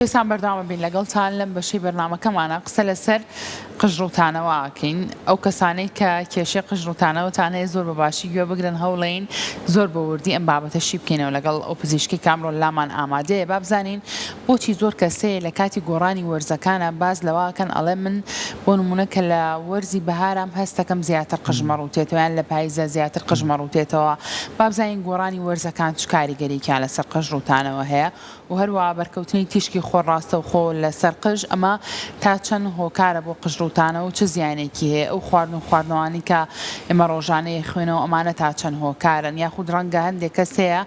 سان بەرداوام بین لەگەڵتان لەم بەشەی بەرنامەکەمانە قسە لەسەر قژڕوتانەوەکەین ئەو کەسانەی کە کێشەی قژڕوتانەوەتانەیە زۆر بەباشی گوێ بگرن هەوڵین زۆر بە وردی ئەم بابەتەشی بکەینەوە لەگەڵ ئەو پزیشکی کامڕۆ لامان ئامادەیە با بزانین بۆچی زۆر کەسەیە لە کاتی گۆڕانی وەرزەکانە باز لەواکەن ئەڵێ من بۆ نمونە کە لە وەرزی بەهارام هەستەکەم زیاتر قژمەڕوتێتەوەیان لە پاییزە زیاتر قژمەڕوتێتەوە با بزانین گۆڕانی وەرزەکان چ کاریگەرییان لەسەر قژڕوتانەوە هەیە و هەروەها بەرکەوتنی تیشکی خۆڕاستە و خۆ لەسەر قژ ئەمە تا چەند هۆکارە بۆ قژڕوتانە و چه زیانێکی هەیە ئەو خواردنەوەی کە ئێمە ڕۆژانەیە خوێنەوە ئەمانە تا چەند هۆکارن یاخود ڕەنگە هەندێک کەس هەیە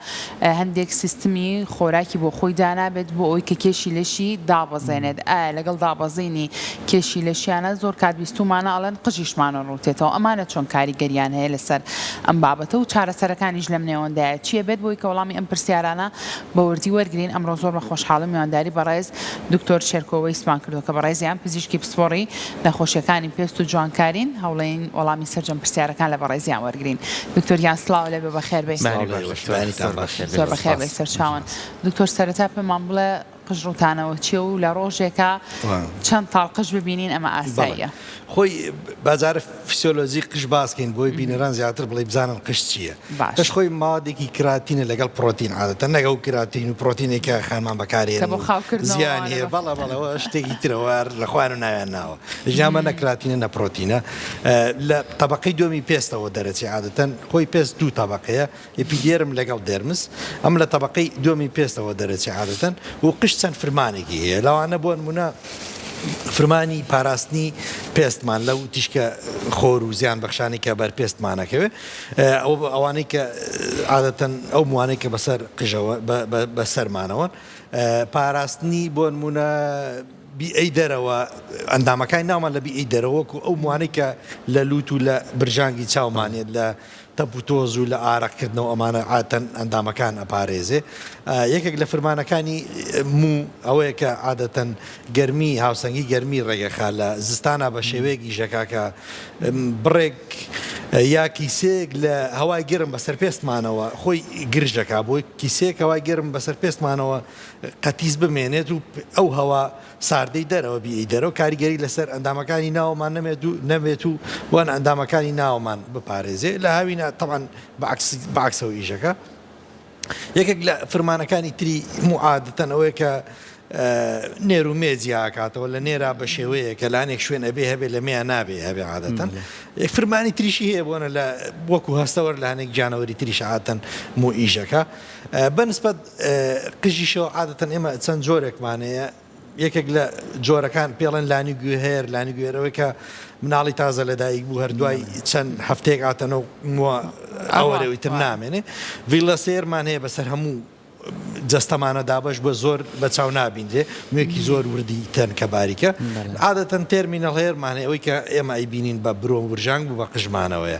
هەندێک سیستمی خۆراکی بۆ خۆی دانابێت بۆ ئەوی کە کێشی لەشی دابەزێنێت ئایا لەگەڵ دابەزینی کێشی لەشیانە زۆر کاتبیستومانە ئەڵێن قژیشمانە ڕوتێتەوە ئەمانە چۆن کاریگەریان هەیە لەسەر ئەم بابەتە و چارەسەرەکانیش لەم نێوەندایە چیە بێت بۆی کە وەڵامی ئەم پرسیارانە بە وردی وەرگین ئەمڕۆ زۆر بە خۆشحاڵم میوانداری بەڕێز دکتۆر شێرکۆوەی سوپان کردو کە بەڕێزیان پزیشکی پسپۆڕی نەخۆشیەکانی پێست و جوانکارین هەوڵێن وەڵامی سەرجەم پرسیارەکان لە بەڕێزیان وەرگین دکتۆریان سڵاو لێ بێ بەخێر بێ زۆر بەخێر بێ سەرچاوان دکتۆر سەرەتا پێمان بڵێ قژڕوتانەوە چیە و لە ڕۆژێکە چەند تاڵ قژ ببینین ئەمە ئاساییە خۆی بازارە فیسیۆلۆژی قژ باسکەین بۆی بینەران زیاتر بڵێ بزانن قژ چییە قژ خۆی مادێکی کراتینە لەگەڵ پرۆتین عادەتەن نەگەڵ کراتین و پرۆتینێکە خانمان بەکارێن زیان هەیە بەڵە بەڵەوە شتێکی ترەوە لە خوان و ناویان ناوە ژامە نەکراتینە نەپرۆتینە لە طبقەی دومی پێستەوە دەرەچی عادەتەن خۆی پێست دوو طبقەیە ئپیدێرم لەگەڵ دێرمس ئەم لە طبقەی دومی پێستەوە دەرەچی عادەتەن و قژ چەند فرمانێکی هەیە لەوانە بۆ نمونە فرمانی پاراستنی پێستمان لەو تیشکە خۆر و زیان بەخشانی کە بەر پێستمانەکەوێ ئەوانەی کە عادەتەن ئەو موانەی کە بەسەر قژەوە بەسەرمانەوە پاراستنی بۆ نمونە ئەی دەرەوە ئەندامەکانی ناومان لە ئەی دەرەوەکو ئەو موانەی کە لە لووت و لە برژانگی چاومانێت لە تەپوتۆز و لە ئارەقکردنەوە ئەمانە عادەتەن ئەندامەکان ئەپارێزێ یەکێک لە فرمانەکانی مو ئەوەیە کە عادەتەن گەرمی هاوسەنگی گەرمی ڕێگەخا لە زستانە بە شێوەیەکی ژەکاکە بڕێک یا کیسێک لە هەوای گرم بەسەر پێستمانەوە خۆی گرژەکە بۆی کیسێک هەوای گرم بەسەر پێستمانەوە قەتیز بمێنێت و ئەو هەوا ساردەی دەرەوە بیئی دەرەوە کاریگەری لەسەر ئەندامەکانی ناومان نەمێت و وان ئەندامەکانی ناومان بپارێزێ لە هاوینە تەمان بەعکسەوە ئیژەکە یەکێک لە فرمانەکانی تری عادەتەن ئەوەیە کە نێر و مێزی ئاکاتەوە لە نێرا بە شێوەیە کە لانێک شوێن ئەبێ هەبێ لە مێیان نابێ هەبێ عادەتەن یەک فرمانی تریشی هەیە بۆنە لە وەکو هەستەوەر لە هەنێک جانەوەری تریش عادەتەن مو ئیژەکە بەنسبەت قژیشەوە عادەتەن ئێمە چەند جۆرێکمانەیە یەکێک لە جۆرەکان پێڵەن لانی گوێهێر لانی گوێرەوەی کە مناڵی تازە لەدایک بوو هەردوای چەند هەفتێک ئاتەنەوە ئەوەرەوەی تر نامێنێ ڤیلە سێرمان هەیە بەسەر هەموو جەستەمانە دابش بە زۆر بە چاو نابیندێ موێکی زۆر وردی تەن کە باریکە عادەتەن تێرمینەڵ هێرمانێ ئەوەی کە ئێمە ئەیبینین بە برۆم ورژانگ بوو بە قژمانەوەیە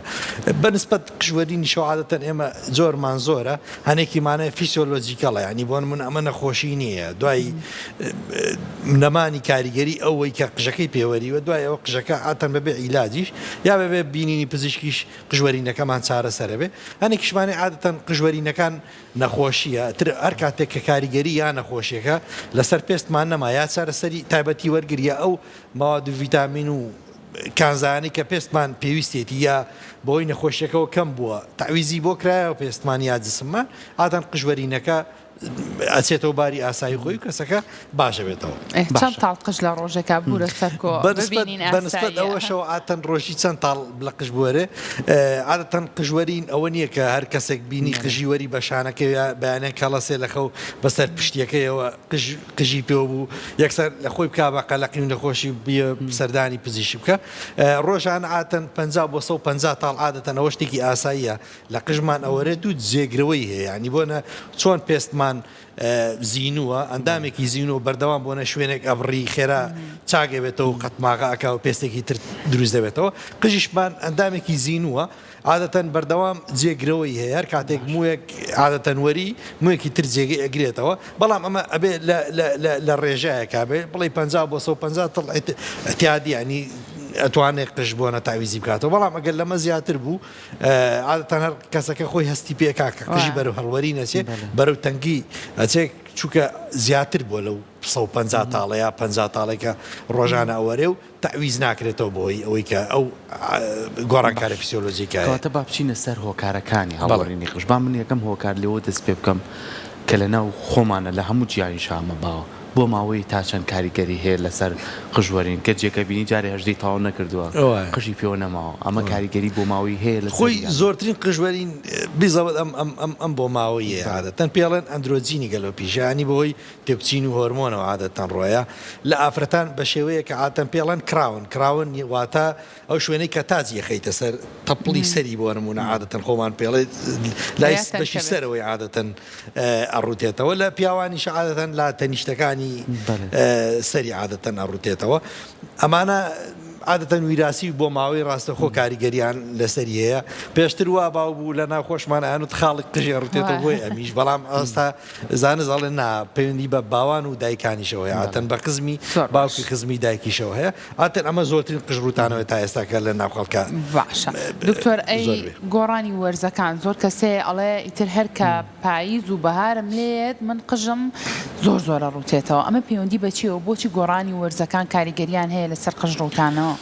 بەنسبەت قژوەرینی شەو عادەتەن ئێمە زۆرمان زۆرە هەنێکیمانە فیسیۆلۆجیکەڵە ینی بۆن من ئەمە نەخۆشی نییە دوای نەمانی کاریگەری ئەوەی کە قژەکەی پێوەریوە دوای ئەوە قژەکە ئاتەن بەبێ عیلاجیش یا بەبێ بینینی پزیشکیش قژوەرینەکەمان چارەسەرە بێ هەنێکیشمانێ عادەتەن قژوەرینەکان نەخۆشیە هەر کاتێک کە کاریگەری یان نەخۆشیەکە لەسەر پێستمان نەما یا چارەسەری تایبەتی وەرگریە ئەو مواد و ڤیتامین و کانزانی کە پێستمان پێویستێتی یا بۆی نەخۆشیەکەەوە کەم بووە تعویزی بۆ کرایەوە پێستمان یا جسممان ئادەن قژوەرینەکە ئەچێتەوە باری ئاسایی خۆی کەسەکە باشە بێتەوە چەند تاڵ قژ لە ڕۆژێکا بورە سەرکۆ بەنسبەت ئەوەشەوە ئاتەن ڕۆژی چەند تاڵ لە قژ بوەرێ عادەتەن قژوەرین ئەوە نییە کە هەر کەسێک بینی قژیوەری بەشانەکە بەیانێک کەڵەسێ لەخەو بەسەر پشتیەکەیەوە قژی پێوە بوو یەکسەر لە خۆی بک بە قەلەقی و نەخۆشی سەردانی پزیشی بکە ڕۆژان ئاتەن 50 بۆ 150 تاڵ عادەتەن ئەوە شتێکی ئاساییە لە قژمان ئەوەرێت و جێگرەوەی هەیە ینی بۆنە چۆن پێستمان زیینووە ئەندامێکی زیینەوە بەردەوام بۆنە شوێنێک ئەبڕی خێرا چاگەوێتەوە و قەتماغاکە و پێستێکی تر دروست دەبێتەوە قژیشمان ئەندامێکی زیینووە عادەتەن بەردەوام جێگرەوەی هەیە هەر کاتێک موویەک عادەتەن وەری موویەکی تر جێگەی ئەگرێتەوە بەڵام ئەمە ئەبێ لە ڕێژایەکە بێ بڵێ 50 بۆ 150 تڵ ئەتیادی ینی ئەتوانێت قژ بۆ نەتاویزی بکاتەوە بەڵام ئەگەر لەمە زیاتر بوو عادەتەن هەر کەسەکە خۆی هەستی پێکا کە قژی بەرەو هەڵوەری نەچێ بەرەو تەنگی ئەچێک چووکە زیاتر بۆ لەو 150 تاڵەیە 50 تاڵێکە ڕۆژانە ئەوەرێ و تعویز ناکرێتەوە بۆی ئەوەی کە ئەو گۆڕانکاری فیسیۆلۆژیکە کەواتە با بچینە سەر هۆکارەکانی هەڵوەرینی قژ با من یەکەم هۆکار لێەوە دەست پێ بکەم کە لەناو خۆمانە لە هەموو جیانی شامە باوە بۆ ماوەی تا چەند کاریگەری هەیە لەسەر قژوەرین کە جێکە بینی جارێ هەژدەی تاوا نەکردووە قژی پێوە نەماوە ئەمە کاریگەری بۆ ماوەی هەیە لە خۆی زۆرترین قژوەرین بیزەوت ئەم بۆ ماوەیە عادەتەن پێڵێن ئەندرۆجینی گەلۆ پیژانی بۆی تێکچین و هۆرمۆنەوە عادەتەن ڕۆیە لە ئافرەتان بە شێوەیە کە عادەتەن پێڵێن کراون واتە ئەو شوێنەی کە تاجی خەیتە سەر تەپڵی سەری بۆ نمونە عادەتەن خۆمان پێڵێت لای بەشی سەرەوەی عادەتەن ئەڕوتێتەوە لە پیاوانیش عادەتەن لا تەنیشتەکانی سەری عادەتەن ئەڕوتێتەوە ئەمانە عادەتەن ویراسی بۆ ماوەی ڕاستەخۆ کاریگەریان لەسەری هەیە پێشتر وا باو بوو لە ناو خۆشمانیانوت خاڵک قژێ ڕوتێتەوە بۆی ئەمیش بەڵام ئەستا زانەڵێن نا پەیوەندی بە باوان و دایکانیشەوە ئاتەن بە قزمی باوکی خزمی دایکیشەوە هەیە ئاتەن ئەمە زۆرترین قژڕوتانەوەی تا ئێستاکە لە ناو خەڵکە باشە دکتۆر ئەی گۆڕانی وەرزەکان زۆر کەسێ ئەڵێ ئیتر هەر کە پاییز و بەهارم لێت من قژم زۆرە ڕوتێتەوە ئەمە پەیوەندی بەچیەوە بۆچی گۆڕانی وەرزەکان کاریگەریان هەیە لەسەر قژڕوتانەوە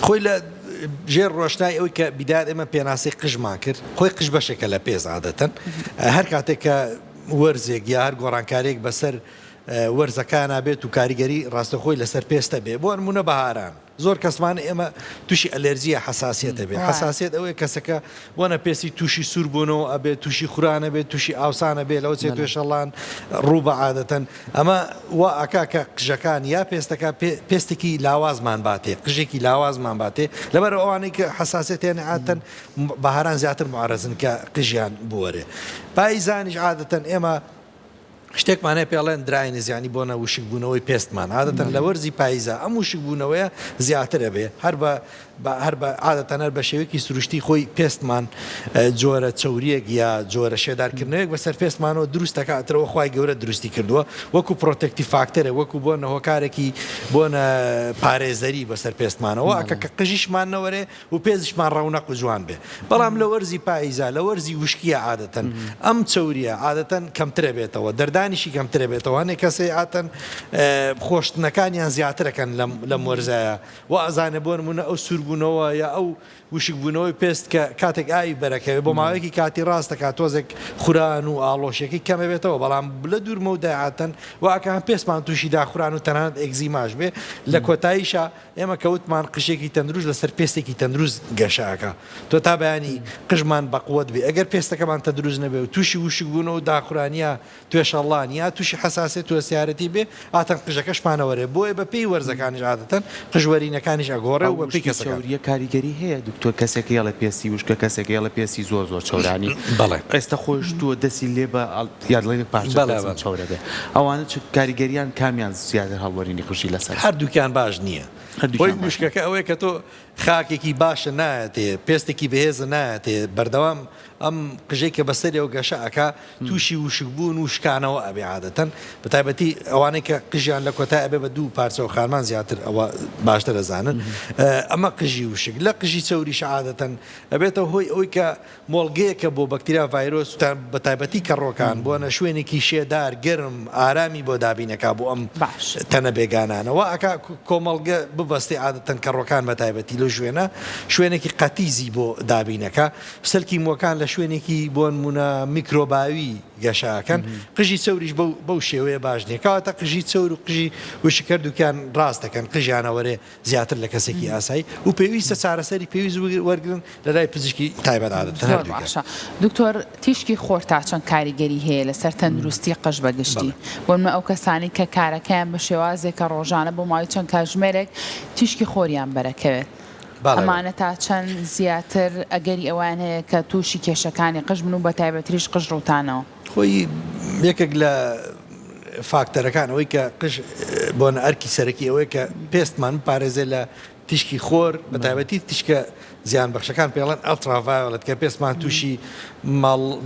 خۆی لە ژێر ڕۆشنای ئەوەی کە بیدار ئێمە پێناسی قژمان کرد خۆی قژ بەشێکە لە پێز عادەتەن هەر کاتێککە وەرزێک یا هەر گۆڕانکارێک بەسەر وەرزەکان نابێت و کاریگەری ڕاستەخۆی لەسەر پێستە بێ بۆ نمونە بەهاران زۆر کەسمان ئێمە تووشی ئەلەرجیە حساسیەتە بێ حساسیت ئەوەیە کەسەکە بۆنە پێسی تووشی سوور بوونەوە ئەبێت تووشی خورانە بێت تووشی ئاوسانە بێت لەو چێ توێشەڵان ڕوو بە عادەتەن ئەمە وا ئەکا کە قژەکان یا پێستەکە پێستێکی لاوازمان باتێ قژێکی لاوازمان باتێ لەبەر ئەوانەی کە حساسیتیان عادەتەن بەهاران زیاتر معرەزن کە قژیان بوەرێ پاییزانیش عادەتەن ئێمە شتێکمانەیە پێڵێن درای نزیانی بۆنە وشک بوونەوەی پێستمان عادەتەن لە وەرزی پاییزە ئەم وشک بوونەوەیە زیاترە بێ هەر بە عادەتەن هەر بە شێوەیەکی سروشتی خۆی پێستمان جۆرە چوریەک یا جۆرە شێدارکردنەوەیەک بەسەر پێستمانەوە دروستەکاتەوە خوای گەورە دروستی کردووە وەکو پرۆتێکتی فاکتەرە وەکو بۆنە هۆکارێکی بۆنە پارێزەری بەسەر پێستمانەوە ئەکە کە قژیشمان نەوەرێ و پێزشمان ڕەونەق و جوان بێ بەڵام لە وەرزی پاییزە لە وەرزی وشکیە عادەتەن ئەم چوریە عادەتەن کەمترە بێتەوە دەردانیشی کەمترە بێتەوە هەنێک کەسێ ئاتەن خۆشتنەکانیان زیاترەکەن لەم وەرزایە و ئەزانە بۆ نمونە ئەو سووربوونەوە یا ئەو وشک بوونەوەی پێست کە کاتێک ئاوی بەرەکەوێت بۆ ماوەیەکی کاتی ڕاستەکە تۆزێک خوران و ئاڵۆشێکی کەمە بێتەوە بەڵام لە دوورمەوداهاتەن واکان پێستمان تووشی داخوران و تەنانەت ئەگزیماش بێ لە کۆتاییشە ئێمە کەوتمان قشێکی تەندروست لەسەر پێستێکی تەندروست گەشاکە تۆ تا بەیانی قژمان بەقوت بێ ئەگەر پێستەکەمان تەندروست نەبێ و تووشی وشک بوونەوە داخورانیا توێشەڵان یا تووشی حساسێت و سیارەتی بێ ئاتەن قژەکەشمانەوەرێ بۆیە بە پێی وەرزەکانیش عادەتەن قژوەرینەکانیش ئەگۆڕێ و بە پێی کەسەکە کاریگەری هەیە دکتۆر کەسێک یاڵە پێسی وشکە کەسێک یاڵە پێسی زۆر چاورانی بەڵێ ئێستا خۆش تووە دەسی لێ بە یادڵێک پارچە چاورە بێ ئەوانە کاریگەریان کامیان زیاتر هەڵوەرینی قژی لەسەر هەردووکیان باش نییە بۆی وشکەکە ئەوەیە کە تۆ خاکێکی باشە نایەتێ پێستێکی بەهێزە نایەتێ بەردەوام ئەم قژێکە بەسەرەوە گەشەکە تووشی وشک بوون و شکانەوە ئەبێ عادەتەن بە تایبەتی ئەوانەی کە قژیان لە کۆتای ئەبێ بە دوو پارچە و خارمان زیاتر ئەوە باشتر دەزانن ئەمە قژی وشک لە قژی چەوریش عادەتەن ئەبێتەوە هۆی ئەوی کە مۆڵگەیەکە بۆ بەکتریا ڤایرۆس بە تایبەتی کەڕۆکان بۆنە شوێنێکی شێدار گرم ئارامی بۆ دابینەکە بۆ ئەم تەنە بێگانانەوە ئەکا کۆمەڵگە ببەستی عادەتەن کەڕۆکان بە تایبەتی لە شوێنێکی قەتیزی بۆ دابینەکە سەرکی مۆکان لە شوێنێکی بۆ نمونە میکرۆباوی گەشاکەن قژی چەوریش بەو شێوەیە باش نییە کەواتە قژی چەور و قژی وشکرد دوکیان ڕاستەکەن قژیانەوەرێ زیاتر لە کەسێکی ئاسایی و پێویستە چارەسەری پێویست وەرگن لە لای پزیشکی تایبەت عادەتەن دکتۆر تیشکی خۆر تا چەند کاریگەری هەیە لەسەر تەندروستی قژ بەگشتی بۆمە ئەو کەسانی کە کارەکەیان بە شێوازێکە ڕۆژانە بۆ ماوەی چەند کاتژمێرێک تیشکی خۆریان بەرەکەوێت ئەمانە تا چەند زیاتر ئەگەری ئەوان هەیە کە تووشی کێشەکانی قژ بن و بە تایبەتریش قژ ڕوتانەوە خۆی یەکێک لە فاکتەرەکان ئەوەی کە قژ بۆنە ئەرکی سەرەکی ئەوەیە کە پێستمان پارێزێ لە تیشکی خۆر بە تایبەتی تیشکە زیان بەخشەکان پێڵەن ئەلترافایۆلەت کە پێستمان تووشی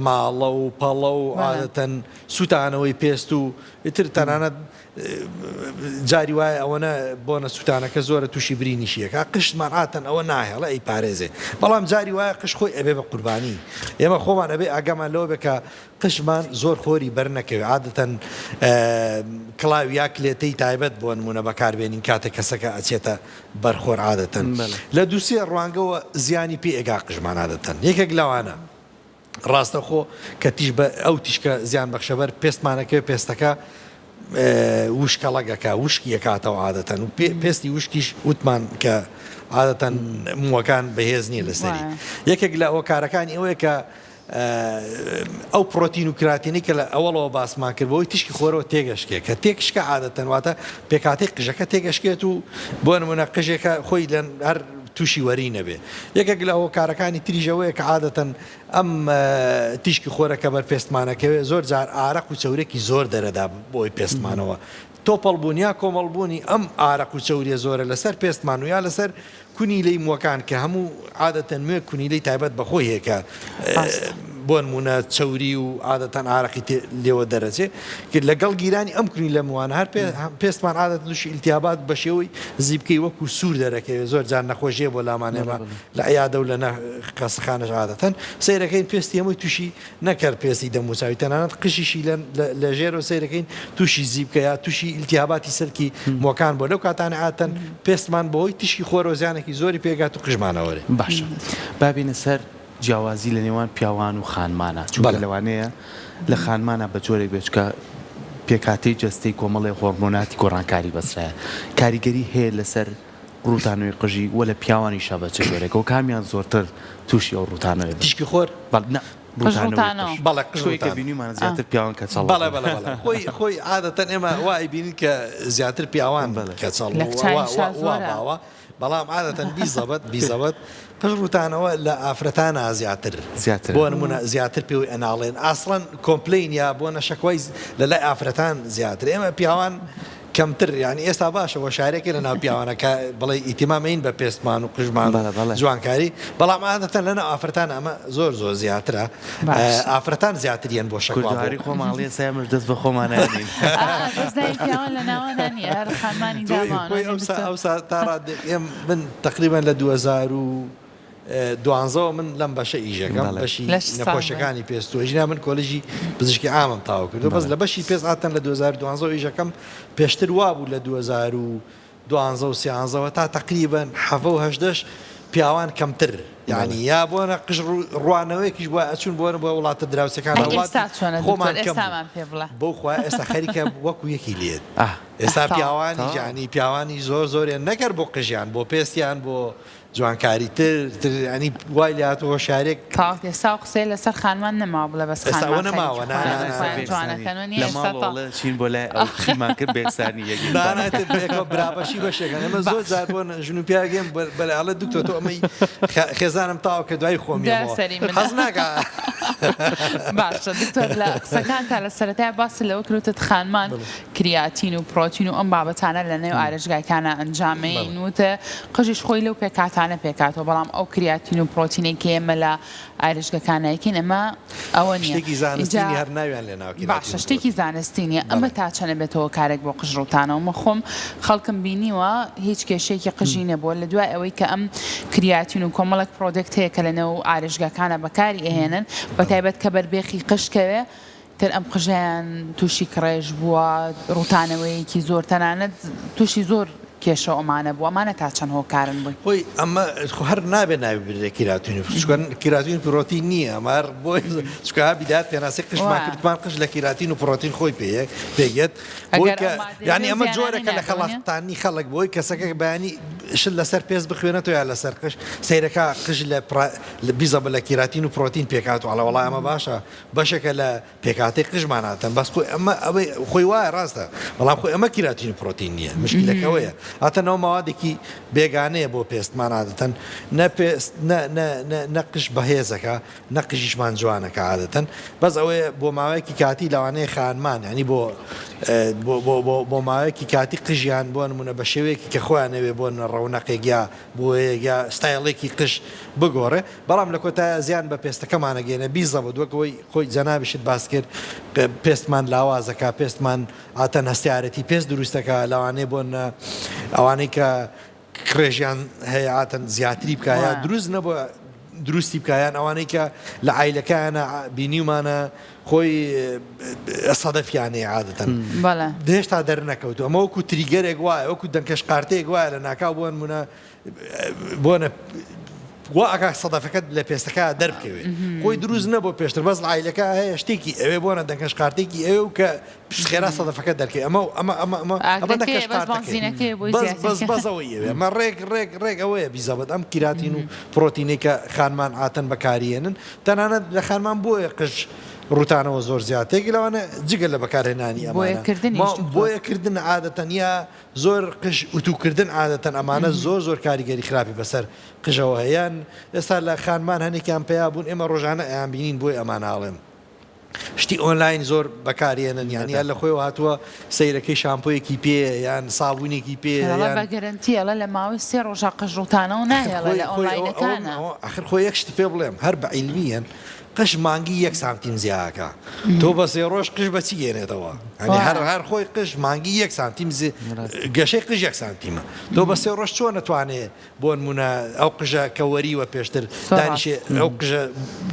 ماڵە و پەڵە و عادەتەن سوتانەوەی پێست و ئیتر تەنانەت جاری وایە ئەوەنە بۆنە سوتانەکە زۆرە تووشی برینیشیەکە قشتمان ئاتەن ئەوە ناهێڵە ئەی پارێزێ بەڵام جاری وایە قش خۆی ئەبێ بە قوربانی ئێمە خۆمان ئەبێ ئاگامان لەوە بێکە قشمان زۆر خۆری بەرنەکەوێت عادەتەن کڵاوی یا کلێتەی تایبەت بۆ نمونە بەکاربێنین کاتێک کەسەکە ئەچێتە بەرخۆر عادەتەن لە دووسێ ڕوانگەوە زیانی پێ ئێگا قژمان عادەتەن یەکێک لەوانە ڕاستەخۆ کە تیش بە ئەو تیشکە زیان بەخشەبەر پێستمانەکەوێت پێستەکە وشکەڵەگەکە وشکی یەکاتەوە عادەتەن و پێستی وشکیش وتمان کە عادەتەن مووەکان بەهێز نییە لەسەری یەکێک لە ئەوکارەکانی ئەوەیە کە ئەو پرۆتین و کراتینی کە لە ئەوڵەوە باسمان کردبەوەی تشکی خۆرەوە تێگەشکێ کە تێکشکە عادەتەن واتە پێکاتی قژەکە تێگەشکێت و بۆ نمونە قژێکە خۆی لەن هەر تووشی وەری نەبێ یەکێک لە هۆکارەکانی تریژەوەیە کە عادەتەن ئەم تیشکی خۆرەکە بەر پێستمانەکەوێ زۆر جار ئارەق و چەورێکی زۆر دەرەدا بۆی پێستمانەوە تۆپەڵبوون یا کۆمەڵبوونی ئەم ئارەق و چەوریە زۆرە لەسەر پێستمان و یا لەسەر کونیلەی مووەکان کە هەموو عادەتەن نوێ کونیلەی تایبەت بەخۆی هەیە کە بۆ نمونە چەوری و عادەتەن ئارەقی لێوە دەرەچێ کە لەگەڵ گیرانی ئەم کونی لە مووانە هەر پێستمان عادەت دوشی ئیلتیابات بە شێوەی زیبکەی وەکو سوور دەرەکەوێت زۆر جار نەخۆشیە بۆ لامانێمە لە ئەیادە و لە قەسەخانەش عادەتەن سەیرەکەین پێستی هەمووی تووشی نەکرد پێستی دەموچاوی تەنانەت قشیشی لە ژێرەوە سەیرەکەین تووشی زیبکە یا تووشی ئیلتیاباتی سەرکی مووەکان بۆ لەو کاتانە عادەتەن پێستمان بەهۆی تشکی خۆرەوە زیانێکی زۆری پێگات و قژمانەوەرێ باشە بابینە سەر جیاوازی لە نێوان پیاوان و خانمانە چونکە لەوانەیە لە خانمانە بە جۆرێک بێچکە پێکاتی جەستەی کۆمەڵی هۆرمۆناتی گۆڕانکاری بەسرایە کاریگەری هەیە لەسەر ڕوتانەوەی قژی وە لە پیاوانی شەبە چ جۆرێک و کامیان زۆرتر تووشی ئەو ڕوتانەوە تشکی خۆر بەڵێ قژۆیکە بینیمان زیاتر پیاوان کە چاڵ خۆی عادەتەن ئێمە وای بینین کە زیاتر پیاوان کە چاڵ باوە بەڵام عادەتەن بیزەبەت قژڕوتانەوە لە ئافرەتانە زیاتر بۆ نمونە زیاتر پێوەی ئەناڵێن ئاسڵەن کۆمپلین یا بۆ نەشەکۆی لە لای ئافرەتان زیاتر ئێمە پیاوان کەمتر ینی ئێستا باشە بۆ شارێکی لە ناو پیاوانەکە بڵێ ئیتیمامین بە پێستمان و قژمان جوانکاری بەڵام عادەتەن لەناو ئافرەتان ئەمە زۆر زیاترە ئافرەتان زیاتریان بۆ شەکواری خۆماڵی سامر دەست بە خۆمانانی من تقریبا لە 2012 من لەم بەشە ئیژەکەم بەشی نەخۆشەکانی پێستوژینا من کۆلژی پزیشکی ئامم تاوا کردو بەس لە بەشی پێست هاتەن لە 2012 ئیژەکەم پێشتر وا بوو لە 2012 تا تقریبا 7 پیاوان کەمتر یعنی یا بۆنە قژ ڕوانەوەیەکیش بۆ ئەچون بۆنە بۆ وڵاتە دراوسەکان خۆمان بۆ خوا ئێستا خەریکە وەکو یەکی لێت ئێستا پیاوانی ژانی پیاوانی زۆریان نەکرد بۆ قژیان بۆ پێستیان بۆ جوانکاری تر ینی وای لاتەوە شارێک ئێستا قسەی لەسەر خانمان نەما بڵێ بەس ئێستا نەماوە چین بۆ لای ئەومان کرد بێکسانی یەکی برابەشی بەشێکەکە ئەمە زۆر جار بۆ ژن و پیاگەم بەڵێ دوکتۆ تۆ ئەمەی خێزانم تاوە کە دوای خۆمی حەز ناکە باشە دکتۆر لە قسەکان تا لە سەرەتای باسی لەوە کردوتت خانمان کریاتین و پرۆتین و ئەم بابەتانە لە نێو ئارێژگاکانە ئەنجامەی نوتە قژیش خۆی لەو پێکاتانە پێکاتەوە بەڵام ئەو کریاتین و پرۆتینێکی ئێمە لە ئارێژگەکانەیەکین ئەمە ئەوە نیە باشە شتێکی زانستی نیە ئەمە تا چەنە بێتەوە کارێک بۆ قژڕوتانەوە مە خۆم خەڵکم بینیوە هیچ کێشەیەکی قژی نەبووە لە دوای ئەوەی کە ئەم کریاتین و کۆمەڵک پرۆدەکت هەیە کە لەنێو ئارێژگاکانە بەکاری ئەهێنن بەتایبەت کە بەربێخی قشکەوێ تر ئەم قژیان تووشی کڕێژ بووە ڕوتانەوەیەکی زۆر تەنانەت تووشی زۆر کێشە ئەمانە بوو ئەمانە تا چەند هۆکارن بووی خۆی ئەمە هەر نابێ ناوی برێ کیراتین کیراتین پرۆتین نییە ئەمار بۆی چکە بیدات پێناسی قشمان کردمان قش لە کیراتین و پرۆتین خۆی پێیەت ینی ئەمە جۆرەکە لە خەڵاتانی خەڵک بۆی کەسەکە بەیانی شل لەسەر پێست بخوێنێتەوە یا لەسەر قش سیرەکە قژ لە بیزە بە لە کیراتین و پرۆتین پێکات و وڵای ئەمە باشە بەشێکە لە پێکاتی قژماناتەن بەس ئەمە خۆی وایە ڕاستە بەڵام خۆی ئەمە کیراتین و پرۆتین نییە مشکلەکەوەیە هاتەنەوە ماوادێکی بێگانەیە بۆ پێستمان عادەتەن نەقش بەهێزەکە نەقژیشمان جوانەکە عادەتەن بەس ئەوەیە بۆ ماوەیەکی کاتی لەوانەیە خانمان ینی بۆ ماوەیەکی کاتی قژیان بۆ نمونە بە شێوەیەکی کە خۆیانەوێ بۆ ڕەونەقێک یا ستایلێکی قش بگۆڕێ بەڵام لە کۆتا زیان بە پێستەکەمانەگەێنە بیزەوە دووەکەوەی خۆی جەنابیشت باس کرد پێستمان لاوازەکە پێستمان ئاتەن هەستیارەتی پێست دروستەکە لەوانەیە بۆن ئەوانەی کە کرێژیان هەیە ئاتەن زیاتری بکایە دروست نەبووە دروستی بکایان ئەوانەی کە لە عیلەکانە بینیمانە خۆی سەدەفیانەیە عادەتەن هێشتا دەرنەکەوتو ئەمە وەکو تریگەرێک وایە وەکو دەنکەش قارتەیەک وایە لە ناکاو بۆنە ئەکا سەدەفەکەت لە پێستەکە دەربکەوێت خۆی دروست نەبوو پێشتر بەس لە عیلەکە هەیە شتێکی ئەوێ بۆنە دەنکەش قارتێکی ئەوێ و کە خێرا سەدەفەکە دەرکەی بەزەوەی ئەمە ڕێک ئەوەیە بیزەبەت ئەم کیراتین و پرۆتینێکە خانمان ئاتەن بەکارێنن تەنانەت لە خانمان بۆیە قژ ڕوتانەوە زۆر زیاتێکی لەوانە جگە لە بەکارهێنانی بۆیەکردن عادەتەن یا زۆر قژ وتوکردن عادەتەن ئەمانە زۆر کاریگەری خراپی بەسەر قژەوە هەیەیان ئێستا لە خانمان هەنێکیان پێیا بوون ئێمە ڕۆژانە ئەیان بینین بۆی ئەماناڵێن شتی ئۆنلاین زۆر بەکارێنن یانیان لە خۆی هاتووە سەیرەکەی شامپۆیەکی پێ یان سابوونێکی پێ بەگەرنتیەڵە لە ماوەی 3 ڕۆژە قژڕوتانە و نایڵە لە ئۆنلاینەکانە ئاخر خۆی یەکشت پێ بڵێم هەر بە عیلمیەن قش مانگی 1 سانتیم زیاکە تۆ بە 3 ڕۆژ قش بەچی گێنێتەوە هەر خۆی قش مانگی 1 سانتیم گەشەی قژ 1 سانتیمە تۆ بە 3 ڕۆژ چۆن نەتوانێت بۆ نمونە ئەو قژە کە وەریوە پێشتر دانیشێ ئەو قژە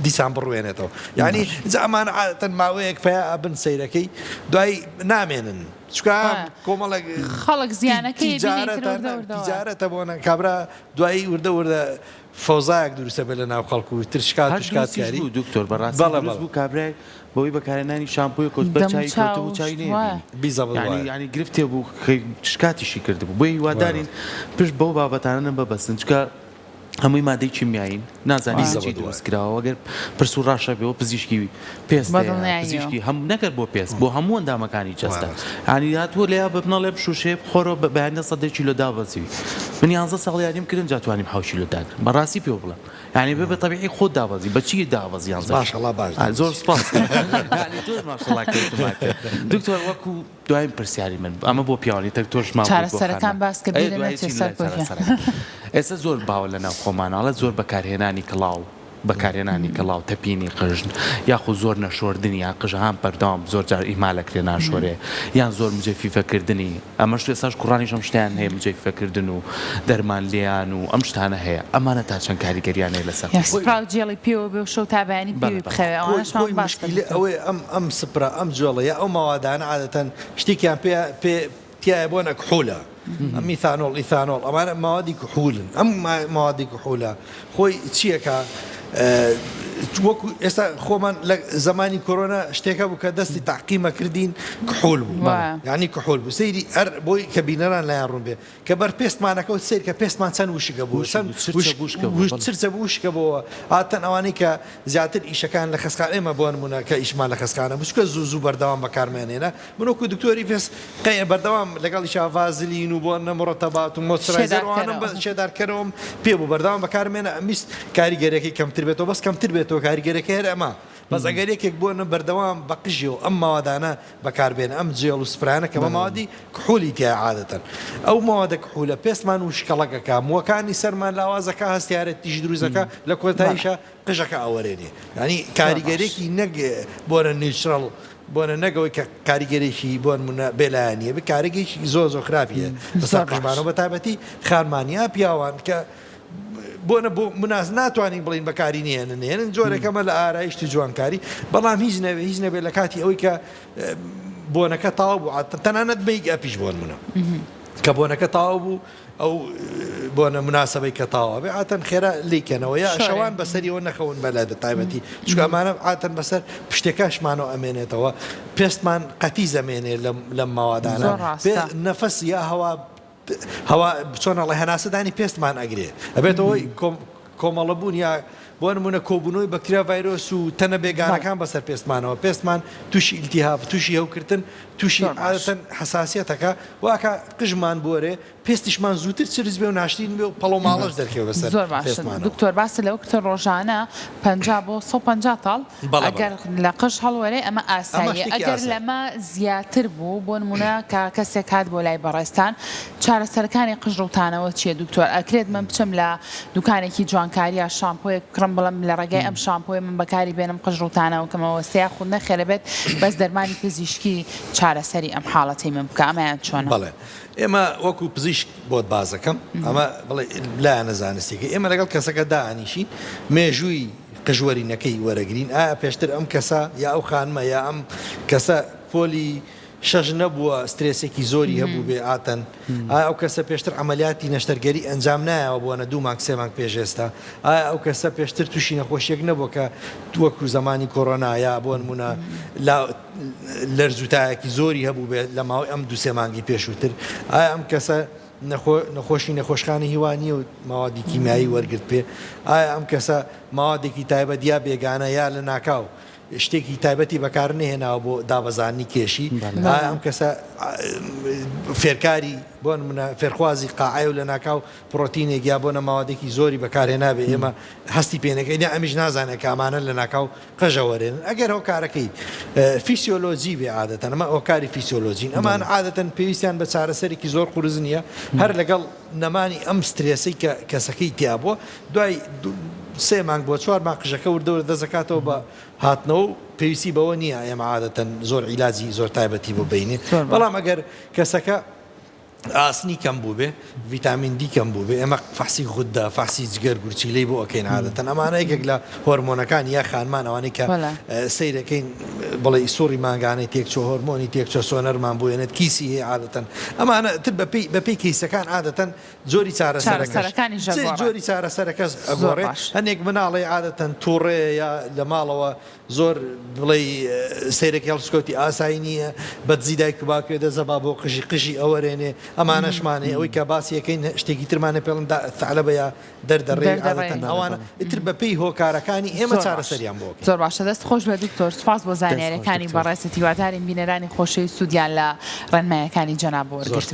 دیسان بڕوێنێتەوە یعنی ئەمان عادەتەن ماوەیەک پێیا ئەبن سەیرەکەی دوای نامێنن چکە کۆمەڵک خەڵک زیانەکەی تیجارەتە بۆنە کابرا دوایی وردە فۆزایەک دروستە بێ لە ناو خەڵکو و ترشکاتکاری دکتۆر بەڕاستی دروست بوو کابرای بەوەی بەکارهێنانی شامپۆی کۆچ بە چای کەوتە و چای نێ ینی گرفتێ بوو شکاتیشی کردبوو بۆی وادارین پشت بەو بابەتانە ببەستن چکە هەمووی مادەی چیمیایی نازانی چی دروستکراوە ئەگەر پرس و ڕاشە بێەوە پزیشکی پێست پزیشکی هەموو نەکرد بۆ پێست بۆ هەموو ئەندامەکانی جەستە ینی هاتووە لێیا ببنەڵێ بشوشێ بخۆرەوە بە بەیانە 100 کیلۆ دابەزیوی من 11 ساڵ یاریم کردن جاتوانیم 7 کیلۆ داگرم بەڕاستی پێ بڵێم ینی بێ بە تەبیعی خۆت دابەزی بە چی دابەزی زۆر سپاس دکتۆر وەکو دوایم پرسیاری من ئەمە بۆ پیاوانی تەک تۆش چارەسەرەکان باس ئێستا زۆر باوە لە ناو خۆماناڵە زۆر بەکارهێنانی کڵاو بەکارهێنانی کڵاو تەپینی قژن یاخو زۆر نەشۆردنی یا قژەهان بەردەوام زۆر جار ئیمالەکرێ ناشۆرێ یان زۆر مجەفیفەکردنی ئەمەش ئێستاش کوڕانیش ئەم شتیان هەیە مجەفیفەکردن و دەرمان لێیان و ئەم شتانە هەیە ئەمانە تا چەند کاریگەریان هەیە لەسەر جێڵی پێوە بێ و شەو تابیانی پێوی بخەوێ ئەوەی ئەم سپرا ئەم جۆڵە یا ئەو ماوادانە عادەتەن شتێکیان تایە بۆنە کحولە میثانۆڵ ئیثانۆڵ ئەمانە ماوادی کحولن ئەم ماوادی کحولە خۆی چیەکە وەکو ئێستا خۆمان لە زمانی کۆرۆنا شتێکە بوو کە دەستی تاقیمە کردین کحول بوو یعنی کحول بوو سەیری هەر بۆی کە بینەران لایەن ڕوون بێ کە بەر پێستمانەکەوت سیر کە پێستمان چەند وشکە بوو چرچە بوشکە بووە ئاتەن ئەوانەی کە زیاتر ئیشەکان لە خەسکان ئێمە بۆ نمونە کە ئیشمان لە خەسکانە بچکە زوو بەردەوام بەکارمێنێنە من وەکو دکتۆری پێست بەردەوام لەگەڵی شافازلین و بۆ نەمڕەتەبات و مۆچرایزەرەوانم بە شێدارکەرەوەم پێ بوو بەردەوام بەکارمێنە میست کاریگەرێکی کەمتر بێتەوە بەس کەمتر بێتەوە کاریگەرێکی هەر ئەمە بەس ئەگەر یەکێک بۆ بەردەوام بە قژی و ئەم ماوادانە بەکاربێن ئەم جێڵ و سپرانە کە بە ماوادی کحولی تیا عادەتەن ئەو ماوادە کحولە پێستمان و شکەڵەکەکە مووەکانی سەرمان لاوازەکە هەستیارەت تیژ دروستەکە لە کۆتاییشە قژەکە ئەوەرێنێ ینی کاریگەرێکی نەک بۆرە نیچڕەڵ بۆنە نەگەوەی کە کاریگەرێکی بۆ نمونە بێلایەنیە بە کارێکێکی زۆر خراپیە بەسەر قژمانەوە بە تایبەتی خارمانیا پیاوان کە بۆنە بۆ مناز ناتوانین بڵین بەکاری نێنن جۆرێکەمە لە ئارایشتی جوانکاری بەڵام هیچ نەبێت لە کاتی ئەوەی کە بۆنەکە تاوا بوو تەنانەت بیگ ئەپیش بۆن منە کە بۆنەکە تاوا بوو ئەو بۆنە مناسبەی کە تاوا بێ ئاتەن خێرا لیکەنەوە یا شەوان بەسەریەوە نەخەون بەلادە تایبەتی چکە ئەمانە ئاتەن بەسەر پشتێکاشمانەوە ئەمێنێتەوە پێستمان قەتی زەمێنێ لەم ماوادانە نەفەس یا هەوا چۆنەڵی هەناسەدانی پێستمان ئەگرێ ئەبێتەوەی کۆمەڵەبوون یا بۆ نمونە کۆبوونەوەی بەکتریا ڤایرۆس و تەنە بێگانەکان بەسەر پێستمانەوە پێستمان تووشی ئیلتیهاب تووشی هەوکردن تووشی عادەتەن حساسیەتەکە واکە قژمان بۆرێ پێستیشمان زووتر چرز بێ و ناشرین بێ و پەڵۆ ماڵەش دەرکەوە بەسەر زۆر باش دکتۆر باس لەو کتە ڕۆژانە 50 بۆ 150 تاڵ ئەگەر لە قژ هەڵوەرێ ئەمە ئاساییە ئەگەر لەمە زیاتر بوو بۆ نمونە کە کەسێک هات بۆ لای بەڕێستان چارەسەرەکانی قژ ڕوتانەوە چییە دکتۆر ئەکرێت من بچم لە دوکانێکی جوانکاریە شامپۆیە کڕم بڵم لە ڕێگای ئەم شامپۆی من بەکاری بێنم قژ ڕوتانەوە کەمەوە سیا خود نەخێرە بێت بەس دەرمانی پزیشکی چارەسەری ئەم حاڵەتی من بکە ئەمەیان چۆنە بەڵێ ئێمە وەکو پزیشک بۆت بازەکەم ئەمە بڵێ لایەنە زانستیەکە ئێمە لەگەڵ کەسەکە دائانیشین مێژووی قژوەرینەکەی وەرەگرین ئایا پێشتر ئەم کەسە یا ئەو خانمە یا ئەم کەسە پۆلی شەژ نەبووە سترێسێکی زۆری هەبوو بێ ئاتەن ئایا ئەو کەسە پێشتر عملیاتی نەشتەرگەری ئەنجام نایەوە بۆنە 2 مانگ 3 مانگ پێشێستا ئایا ئەو کەسە پێشتر تووشی نەخۆشیەک نەبووە کە وەکو زمانی کۆڕۆنا یا بۆ نمونە لەرزوتایەکی زۆری هەبوو بێت لە ماوەی ئەم 2-3 مانگی پێشووتر ئایا ئەم کەسە نەخۆشی نەخۆشخانی هیوانی و ماوادی کیمیایی وەرگرت پێ ئایا ئەم کەسە ماوادێکی تایبەت یا بێگانە یا لە ناکاو شتێکی تایبەتی بەکار نهێناوە بۆ دابەزانی کێشی ئەم کەسە فێرکاری بۆ نمونە فێرخوازی قاعە و لە ناکاو پرۆتینێک یا بۆ نەماوادێکی زۆری بەکارهێنابێ ئێمە هەستی پێنەکەی ئەمیش نازانێت کامانە لە ناکاو قەژەوەرێن ئەگەر ئەو کارەکەی فیسیۆلۆجی بێ عادەتەن ئەمە ئەوکاری فیسیۆلۆجین ئەمان عادەتەن پێویستیان بە چارەسەرێکی زۆر قورس نییە هەر لەگەڵ نەمانی ئەم سترێسەی کە کەسەکەی تیا بووە دوای 3 مانگ بۆ 4 مانگ قژەکە وردەوە دەزەکاتەوە بە هاتنەوە و پێویستی بەوە نییە ئێمە عادەتەن زۆر عیلاجی زۆر تایبەتی بۆ بینێ بەڵام ئەگەر کەسەکە ئاسنی کەم بوو بێ ڤیتامین دی کەم بوو بێ ئێمە فحسی غوددا فحسی جگەر گورچیلەی بۆ ئەوکەین عادەتەن ئەمانە یەکێک لە هۆرمۆنەکان یا خانمان ئەوانەی کە سەیرەکەین بڵێ ئیسۆری مانگانەی تێکچۆ هۆرمۆنی تێکچۆ سۆنەرمان بۆێنێت کیسی هەیە عادەتەن ئەمانە تر بەپێی کیسەکان عادەتەن زۆری چارەسەرەکانی زۆری چارەسەرەکەس ئەگۆڕێ هەنێک مناڵی عادەتەن تووڕێ یا لە ماڵەوە زۆر بڵێ سەیرێکی هەڵسکۆتی ئاسایی نییە بەدزی دایک و باوکێ دەزەبا بۆ قژی ئەوەرێنێ ئەمانەشمانێ ئەوەی کە باسیەکەین شتێکی ترمانە پێڵن تەعلەبە یا دەردەڕێ عادەتەن ئەوانە ئیتر بەپێی هۆکارەکانی ئێمە چارەسەریان بۆ زۆر باشە دەست خۆش بە دکتۆر سپاس بۆ زانیاریەکانی بەڕێستی هیوادارین بینەرانی خۆشەوی سوودیان لە ڕێنمایەکانی جەناب وەرگرت.